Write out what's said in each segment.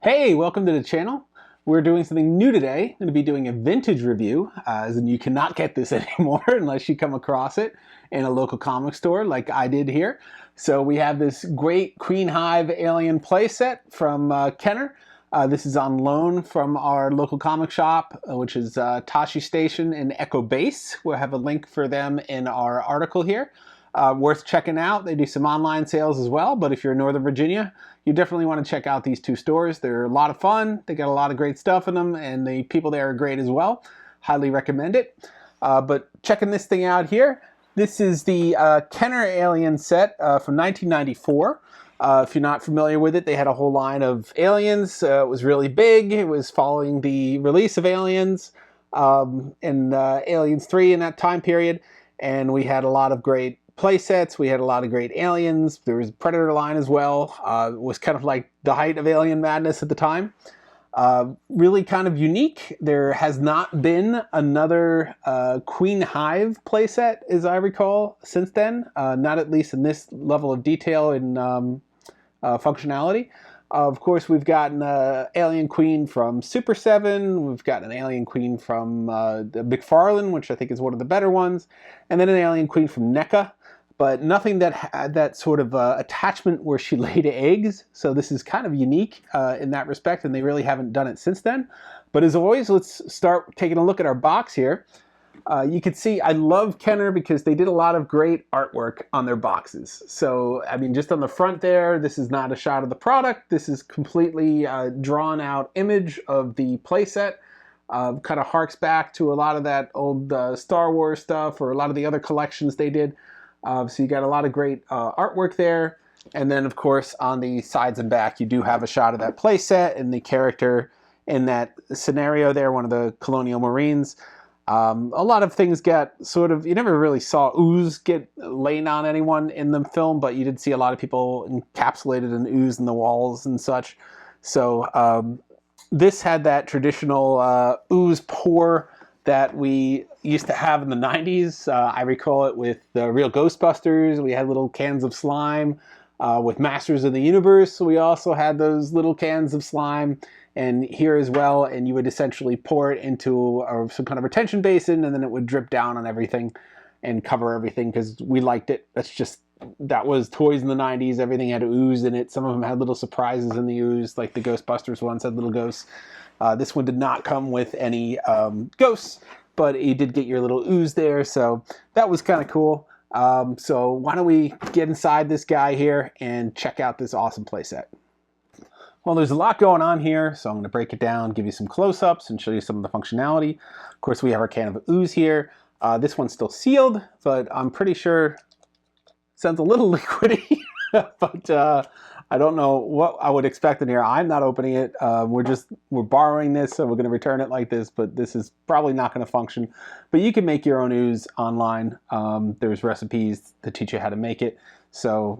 Hey, welcome to the channel. We're doing something new today. I'm going to be doing a vintage review, as in you cannot get this anymore unless you come across it in a local comic store like I did here. So we have this great Queen Hive alien playset from Kenner. This is on loan from our local comic shop, which is Tosche Station in Echo Base. We'll have a link for them in our article here. Worth checking out. They do some online sales as well, but if you're in Northern Virginia, you definitely want to check out these two stores. They're a lot of fun. They got a lot of great stuff in them, and the people there are great as well. Highly recommend it. But checking this thing out here, this is the Kenner Alien set from 1994. If you're not familiar with it, they had a whole line of Aliens. It was really big. It was following the release of Aliens and Aliens 3 in that time period, and we had a lot of great play sets. We had a lot of great aliens. There was a Predator line as well. It was kind of like the height of alien madness at the time. Really kind of unique. There has not been another Queen Hive playset, as I recall, since then. Not at least in this level of detail and functionality. Of course, we've gotten an Alien Queen from Super 7. We've got an Alien Queen from the McFarlane, which I think is one of the better ones. And then an Alien Queen from NECA. But nothing that had that sort of attachment where she laid eggs. So this is kind of unique in that respect, and they really haven't done it since then. But as always, let's start taking a look at our box here. You can see I love Kenner because they did a lot of great artwork on their boxes. So, I mean, just on the front there, this is not a shot of the product. This is completely drawn out image of the playset. Kind of harks back to a lot of that old Star Wars stuff or a lot of the other collections they did. So you got a lot of great artwork there. And then, of course, on the sides and back, you do have a shot of that playset and the character in that scenario there, one of the Colonial Marines. A lot of things get sort of, you never really saw ooze get laying on anyone in the film, but you did see a lot of people encapsulated in ooze in the walls and such. So this had that traditional ooze pour that we used to have in the 90s. I recall it with the real Ghostbusters. We had little cans of slime. With Masters of the Universe, we also had those little cans of slime, and here as well, and you would essentially pour it into some kind of retention basin, and then it would drip down on everything and cover everything because we liked it. That was toys in the 90s. Everything had ooze in it. Some of them had little surprises in the ooze, like the Ghostbusters ones had little ghosts. This one did not come with any ghosts, but you did get your little ooze there, so that was kind of cool. So why don't we get inside this guy here and check out this awesome playset. Well, there's a lot going on here, so I'm going to break it down, give you some close-ups, and show you some of the functionality. Of course, we have our can of ooze here. This one's still sealed, but I'm pretty sure it sounds a little liquidy, but I don't know what I would expect in here. I'm not opening it. We're borrowing this, so we're going to return it like this, but this is probably not going to function. But you can make your own ooze online. There's recipes to teach you how to make it, so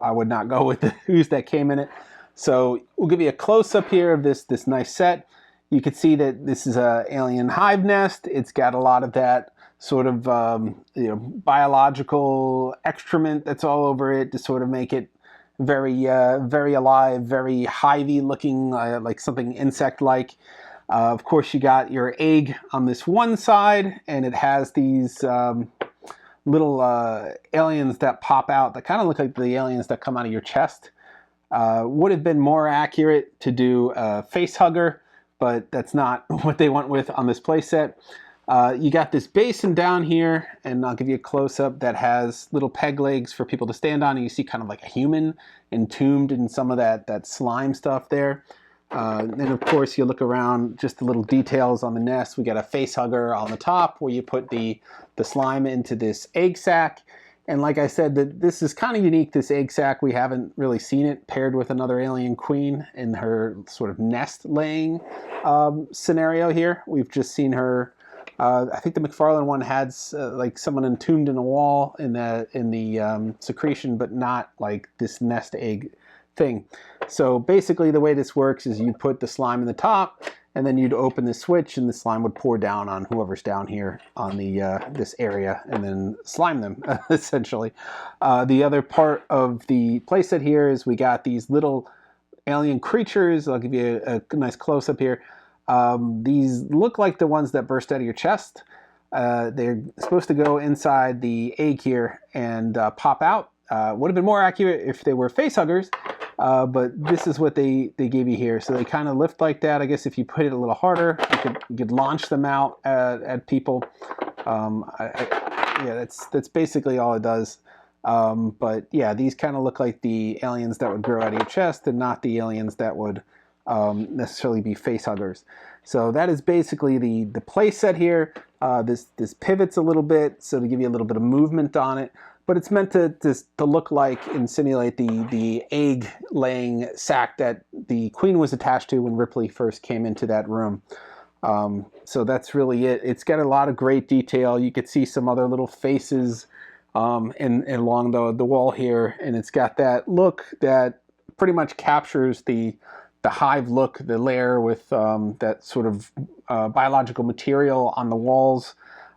I would not go with the ooze that came in it. So we'll give you a close-up here of this nice set. You can see that this is an alien hive nest. It's got a lot of that sort of biological excrement that's all over it to sort of make it very alive, very hivey looking, like something insect-like. Of course, you got your egg on this one side, and it has these little aliens that pop out that kind of look like the aliens that come out of your chest. Would have been more accurate to do a face hugger, but that's not what they went with on this playset. You got this basin down here, and I'll give you a close-up that has little peg legs for people to stand on, and you see kind of like a human entombed in some of that slime stuff there. Then, of course, you look around, just the little details on the nest. We got a face hugger on the top where you put the slime into this egg sac. And like I said, this is kind of unique, this egg sac. We haven't really seen it paired with another alien queen in her sort of nest laying scenario here. We've just seen her, I think the McFarlane one had like someone entombed in a wall in the secretion, but not like this nest egg thing. So basically the way this works is you put the slime in the top, and then you'd open the switch and the slime would pour down on whoever's down here on the this area and then slime them, essentially. The other part of the playset here is we got these little alien creatures. I'll give you a nice close-up here. These look like the ones that burst out of your chest. They're supposed to go inside the egg here and pop out. Would have been more accurate if they were face huggers, but this is what they gave you here. So they kind of lift like that. I guess if you put it a little harder, you could launch them out at people. Yeah, that's basically all it does. But yeah, these kind of look like the aliens that would grow out of your chest and not the aliens that would necessarily be face huggers. So that is basically the play set here. This pivots a little bit, so to give you a little bit of movement on it. But it's meant to look like and simulate the egg laying sac that the queen was attached to when Ripley first came into that room. So that's really it. It's got a lot of great detail. You could see some other little faces and along the wall here, and it's got that look that pretty much captures the hive look, the layer with that sort of biological material on the walls,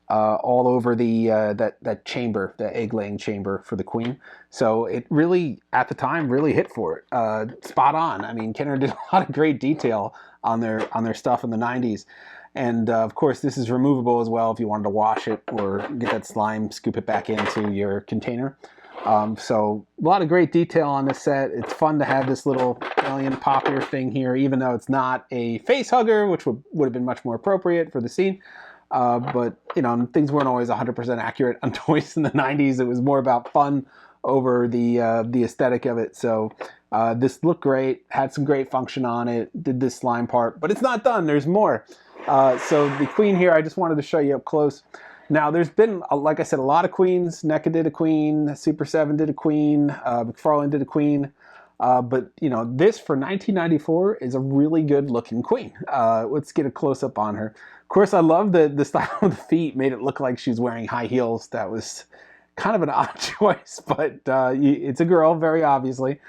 all over the that chamber, the egg-laying chamber for the queen. So it really, at the time, really hit for it. Spot on. I mean, Kenner did a lot of great detail on their stuff in the 90s. And of course, this is removable as well if you wanted to wash it or get that slime, scoop it back into your container. So a lot of great detail on this set. It's fun to have this little alien popper thing here, even though it's not a face hugger, which would have been much more appropriate for the scene. But, you know, things weren't always 100% accurate on toys in the 90s. It was more about fun over the aesthetic of it. So this looked great, had some great function on it, did this slime part, but it's not done. There's more. So the queen here, I just wanted to show you up close. Now, there's been, like I said, a lot of queens. NECA did a queen, Super 7 did a queen, McFarlane did a queen. But, you know, this for 1994 is a really good looking queen. Let's get a close-up on her. Of course, I love the style of the feet, made it look like she's wearing high heels. That was kind of an odd choice, but it's a girl, very obviously.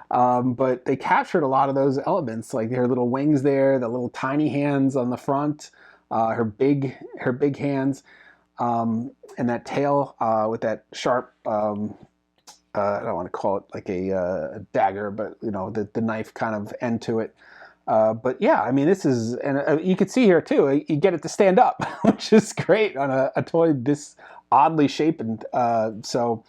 But they captured a lot of those elements, like her little wings there, the little tiny hands on the front, her big hands. And that tail with that sharp, I don't want to call it like a dagger, but you know, the knife kind of end to it. But yeah, I mean, this is, and you can see here too, you get it to stand up, which is great on a toy this oddly shaped. So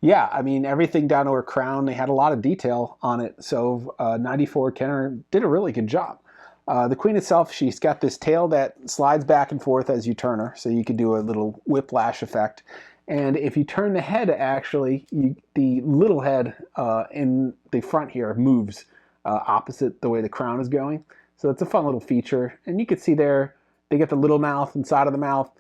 yeah, I mean, everything down to her crown, they had a lot of detail on it. So 94 Kenner did a really good job. The queen itself, she's got this tail that slides back and forth as you turn her, so you could do a little whiplash effect. And if you turn the head, actually, the little head in the front here moves opposite the way the crown is going. So it's a fun little feature. And you can see there, they get the little mouth inside of the mouth.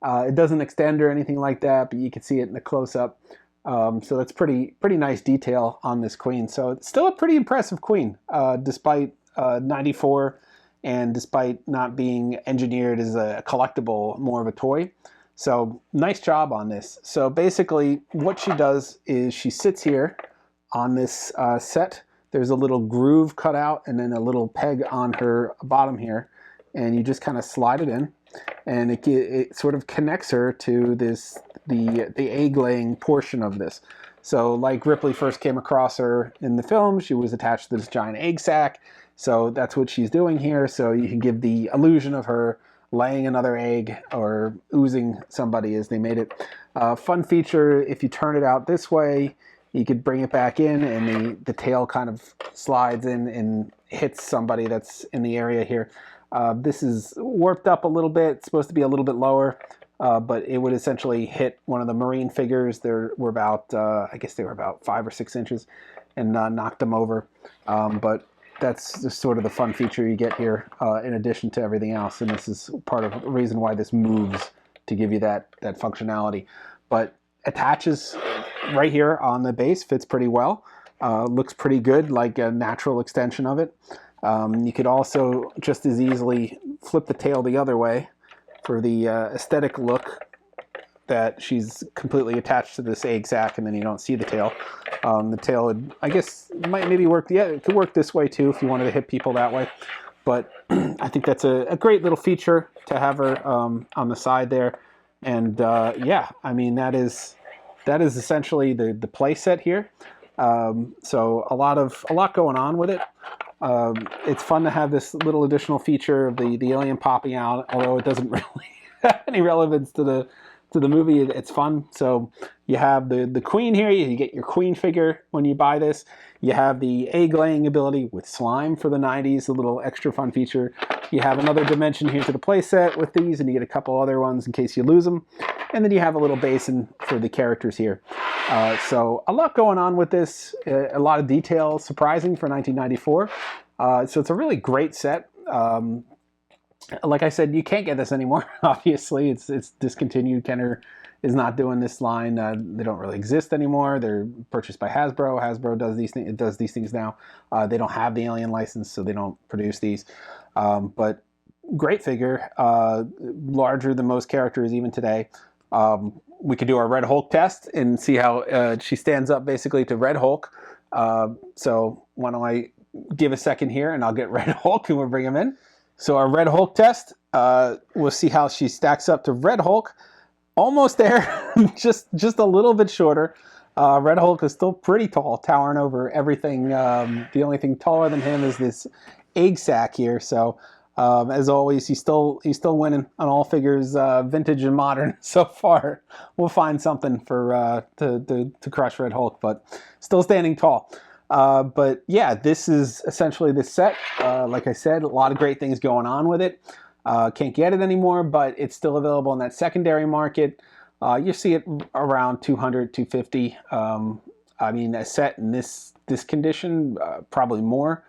It doesn't extend or anything like that, but you can see it in the close-up. So that's pretty nice detail on this queen. So it's still a pretty impressive queen, despite 94. And despite not being engineered as a collectible, more of a toy. So nice job on this. So basically what she does is she sits here on this set. There's a little groove cut out and then a little peg on her bottom here. And you just kind of slide it in. And it sort of connects her to the egg laying portion of this. So like Ripley first came across her in the film, she was attached to this giant egg sac. So that's what she's doing here. So you can give the illusion of her laying another egg or oozing somebody as they made it. Fun feature, if you turn it out this way, you could bring it back in and the tail kind of slides in and hits somebody that's in the area here. This is warped up a little bit. It's supposed to be a little bit lower, but it would essentially hit one of the Marine figures. They were about, I guess they were about 5 or 6 inches and knocked them over. But that's just sort of the fun feature you get here in addition to everything else. And this is part of the reason why this moves, to give you that functionality. But attaches right here on the base, fits pretty well. Looks pretty good, like a natural extension of it. You could also just as easily flip the tail the other way for the aesthetic look that she's completely attached to this egg sac, and then you don't see the tail. The tail would, I guess, might maybe work. Yeah, it could work this way too if you wanted to hit people that way. But I think that's a great little feature to have her on the side there. And yeah, I mean, that is essentially the play set here. So a lot going on with it. It's fun to have this little additional feature of the alien popping out, although it doesn't really have any relevance to the movie. It's fun. So you have the queen here. You get your queen figure when you buy this. You have the egg laying ability with slime for the 90s, a little extra fun feature. You have another dimension here to the playset with these, and you get a couple other ones in case you lose them. And then you have a little basin for the characters here. So a lot going on with this, a lot of detail, surprising for 1994. So it's a really great set. Like I said, you can't get this anymore. Obviously, it's discontinued. Kenner is not doing this line. They don't really exist anymore. They're purchased by Hasbro. Hasbro does these things. It does these things now. They don't have the Alien license, so they don't produce these. But great figure, larger than most characters even today. We could do our Red Hulk test and see how she stands up basically to Red Hulk. So why don't I give a second here and I'll get Red Hulk and we'll bring him in. So our Red Hulk test, we'll see how she stacks up to Red Hulk. Almost there, just a little bit shorter. Red Hulk is still pretty tall, towering over everything. The only thing taller than him is this egg sack here. So as always, he's still winning on all figures, vintage and modern so far. We'll find something for to crush Red Hulk, but still standing tall. But yeah, this is essentially the set. Like I said, a lot of great things going on with it. Can't get it anymore, but it's still available in that secondary market. You see it around 200, 250. I mean, a set in this condition, probably more.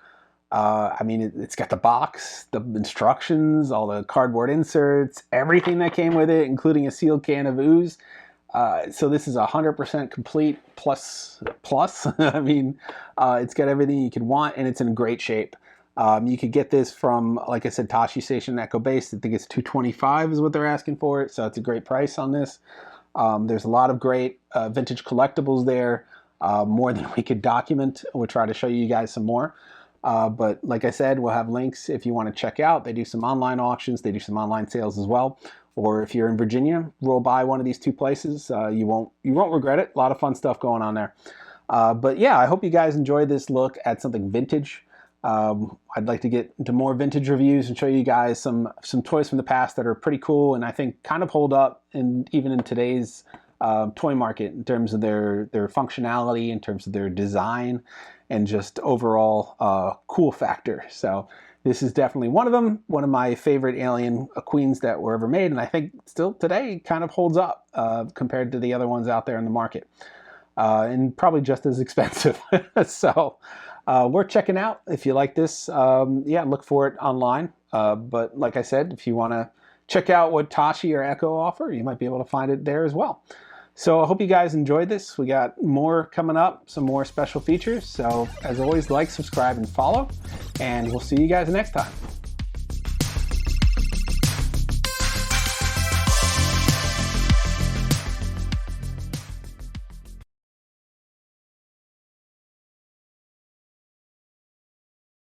I mean, it's got the box, the instructions, all the cardboard inserts, everything that came with it, including a sealed can of ooze. So this is 100% complete plus. I mean, it's got everything you could want, and it's in great shape. You could get this from, like I said, Tosche Station Echo Base. I think it's $225 is what they're asking for it, so it's a great price on this. There's a lot of great vintage collectibles there, more than we could document. We'll try to show you guys some more. But like I said, we'll have links if you want to check out. They do some online auctions. They do some online sales as well. Or if you're in Virginia, roll by one of these two places. You won't regret it. A lot of fun stuff going on there. But yeah, I hope you guys enjoyed this look at something vintage. I'd like to get into more vintage reviews and show you guys some toys from the past that are pretty cool and I think kind of hold up even in today's toy market in terms of their functionality, in terms of their design, and just overall cool factor. So this is definitely one of them, one of my favorite Alien Queens that were ever made, and I think still today kind of holds up compared to the other ones out there in the market. And probably just as expensive. So worth checking out if you like this. Yeah, look for it online. But like I said, if you want to check out what Tosche or Echo offer, you might be able to find it there as well. So I hope you guys enjoyed this. We got more coming up, some more special features. So as always, like, subscribe, and follow. And we'll see you guys next time.